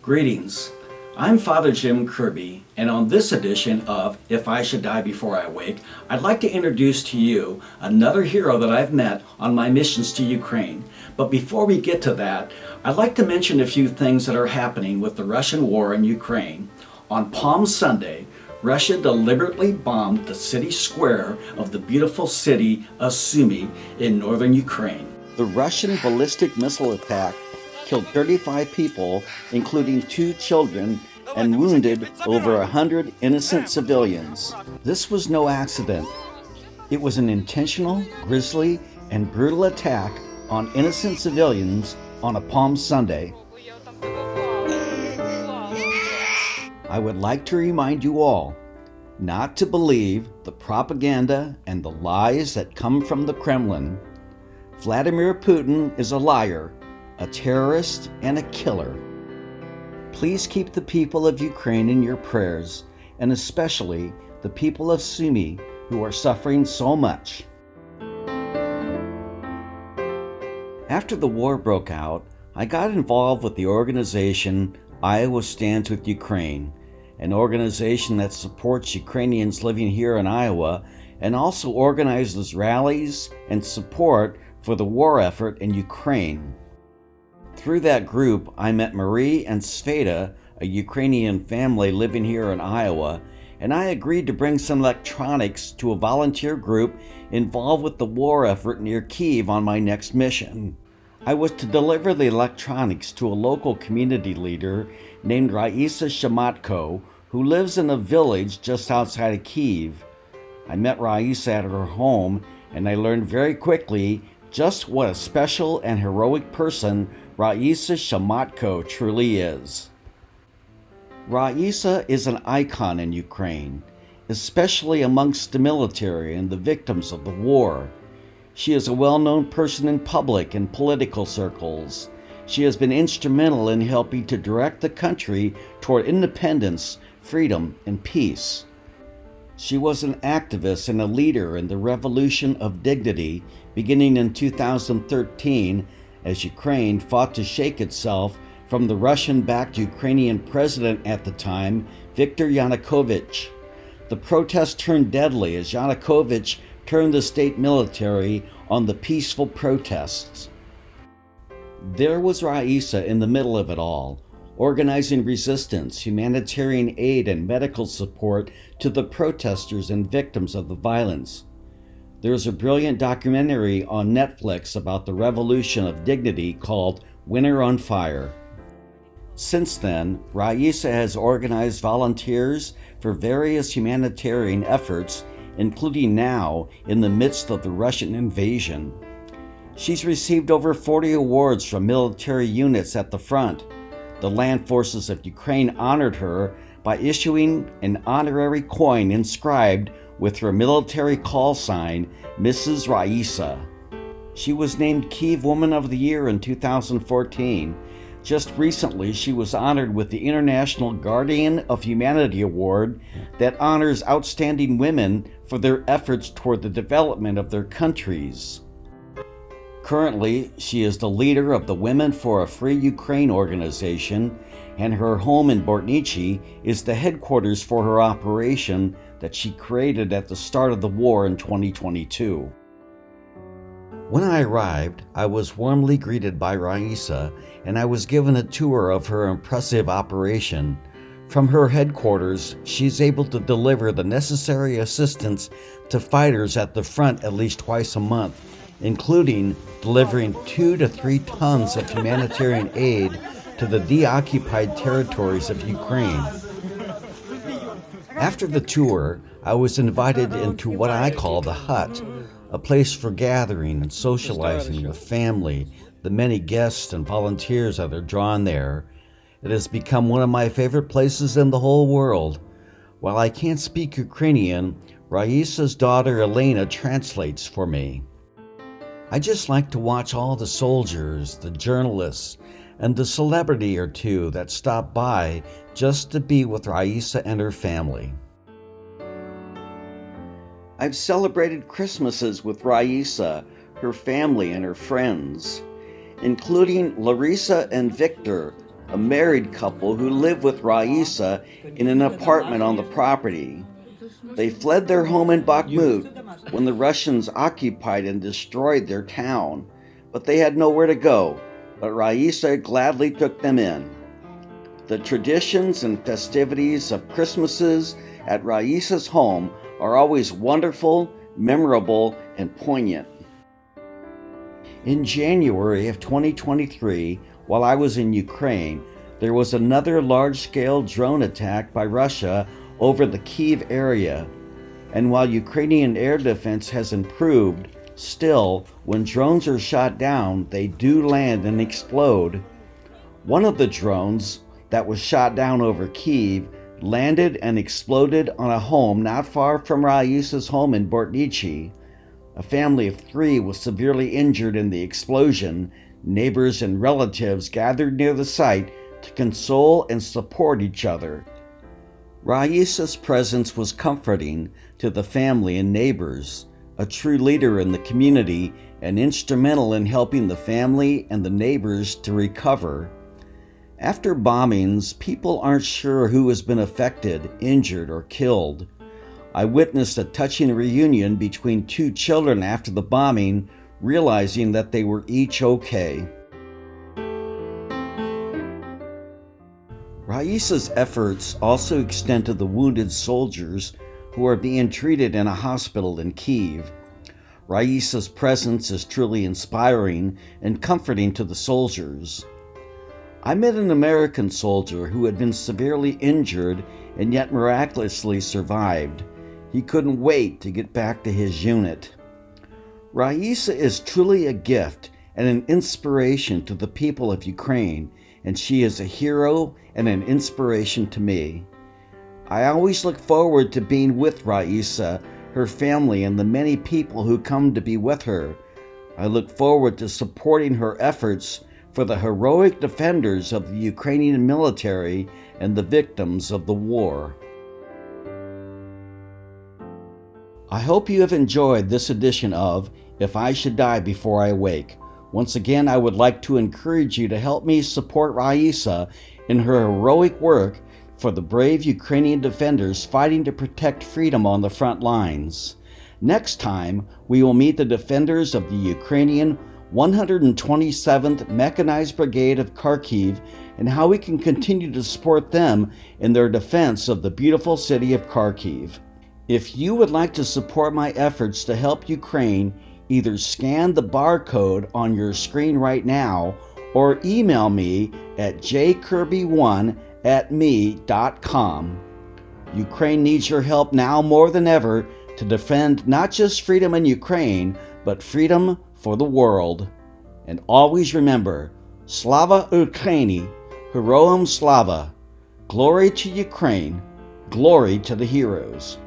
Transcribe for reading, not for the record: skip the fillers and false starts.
Greetings. I'm Father Jim Kirby, and on this edition of If I Should Die Before I Wake, I'd like to introduce to you another hero that I've met on my missions to Ukraine. But before we get to that, I'd like to mention a few things that are happening with the Russian war in Ukraine. On Palm Sunday, Russia deliberately bombed the city square of the beautiful city of Sumy in northern Ukraine. The Russian ballistic missile attack killed 35 people, including 2 children, and wounded over 100 innocent civilians. This was no accident. It was an intentional, grisly, and brutal attack on innocent civilians on a Palm Sunday. I would like to remind you all not to believe the propaganda and the lies that come from the Kremlin. Vladimir Putin is a liar, a terrorist, and a killer. Please keep the people of Ukraine in your prayers, and especially the people of Sumy who are suffering so much. After the war broke out, I got involved with the organization Iowa Stands with Ukraine, an organization that supports Ukrainians living here in Iowa and also organizes rallies and support for the war effort in Ukraine. Through that group, I met Marie and Sveta, a Ukrainian family living here in Iowa, and I agreed to bring some electronics to a volunteer group involved with the war effort near Kyiv on my next mission. I was to deliver the electronics to a local community leader named Raisa Shmatko, who lives in a village just outside of Kyiv. I met Raisa at her home, and I learned very quickly just what a special and heroic person Raisa Shmatko truly is. Raisa is an icon in Ukraine, especially amongst the military and the victims of the war. She is a well-known person in public and political circles. She has been instrumental in helping to direct the country toward independence, freedom, and peace. She was an activist and a leader in the Revolution of Dignity beginning in 2013 as Ukraine fought to shake itself from the Russian-backed Ukrainian president at the time, Viktor Yanukovych. The protest turned deadly as Yanukovych turned the state military on the peaceful protests. There was Raisa in the middle of it all, organizing resistance, humanitarian aid, and medical support to the protesters and victims of the violence. There is a brilliant documentary on Netflix about the Revolution of Dignity called Winter on Fire. Since then, Raisa has organized volunteers for various humanitarian efforts, including now in the midst of the Russian invasion. She's received over 40 awards from military units at the front. The land forces of Ukraine honored her by issuing an honorary coin inscribed with her military call sign, Mrs. Raisa. She was named Kyiv Woman of the Year in 2014. Just recently, she was honored with the International Guardian of Humanity Award that honors outstanding women for their efforts toward the development of their countries. Currently, she is the leader of the Women for a Free Ukraine organization, and her home in Bortnichi is the headquarters for her operation that she created at the start of the war in 2022. When I arrived, I was warmly greeted by Raisa, and I was given a tour of her impressive operation. From her headquarters, she's able to deliver the necessary assistance to fighters at the front at least twice a month, including delivering 2 to 3 tons of humanitarian aid to the deoccupied territories of Ukraine. After the tour, I was invited into what I call the hut, a place for gathering and socializing with family, the many guests and volunteers that are drawn there. It has become one of my favorite places in the whole world. While I can't speak Ukrainian, Raisa's daughter Elena translates for me. I just like to watch all the soldiers, the journalists, and the celebrity or two that stop by just to be with Raisa and her family. I've celebrated Christmases with Raisa, her family, and her friends, including Larissa and Victor, a married couple who lived with Raisa in an apartment on the property. They fled their home in Bakhmut when the Russians occupied and destroyed their town, but they had nowhere to go, but Raisa gladly took them in. The traditions and festivities of Christmases at Raisa's home are always wonderful, memorable, and poignant. In January of 2023, while I was in Ukraine, there was another large-scale drone attack by Russia over the Kyiv area. And while Ukrainian air defense has improved, still, when drones are shot down, they do land and explode. One of the drones that was shot down over Kyiv landed and exploded on a home not far from Raisa's home in Bortnichi. A family of 3 was severely injured in the explosion. Neighbors and relatives gathered near the site to console and support each other. Raisa's presence was comforting to the family and neighbors, a true leader in the community and instrumental in helping the family and the neighbors to recover. After bombings, people aren't sure who has been affected, injured, or killed. I witnessed a touching reunion between 2 children after the bombing, realizing that they were each okay. Raisa's efforts also extend to the wounded soldiers who are being treated in a hospital in Kyiv. Raisa's presence is truly inspiring and comforting to the soldiers. I met an American soldier who had been severely injured and yet miraculously survived. He couldn't wait to get back to his unit. Raisa is truly a gift and an inspiration to the people of Ukraine, and she is a hero and an inspiration to me. I always look forward to being with Raisa, her family, and the many people who come to be with her. I look forward to supporting her efforts for the heroic defenders of the Ukrainian military and the victims of the war. I hope you have enjoyed this edition of If I Should Die Before I Wake. Once again, I would like to encourage you to help me support Raisa in her heroic work for the brave Ukrainian defenders fighting to protect freedom on the front lines. Next time, we will meet the defenders of the Ukrainian 127th Mechanized Brigade of Kharkiv and how we can continue to support them in their defense of the beautiful city of Kharkiv. If you would like to support my efforts to help Ukraine, either scan the barcode on your screen right now or email me at jkirby1@me.com. Ukraine needs your help now more than ever to defend not just freedom in Ukraine, but freedom for the world. And always remember, Slava Ukraini, Heroam Slava. Glory to Ukraine, glory to the heroes.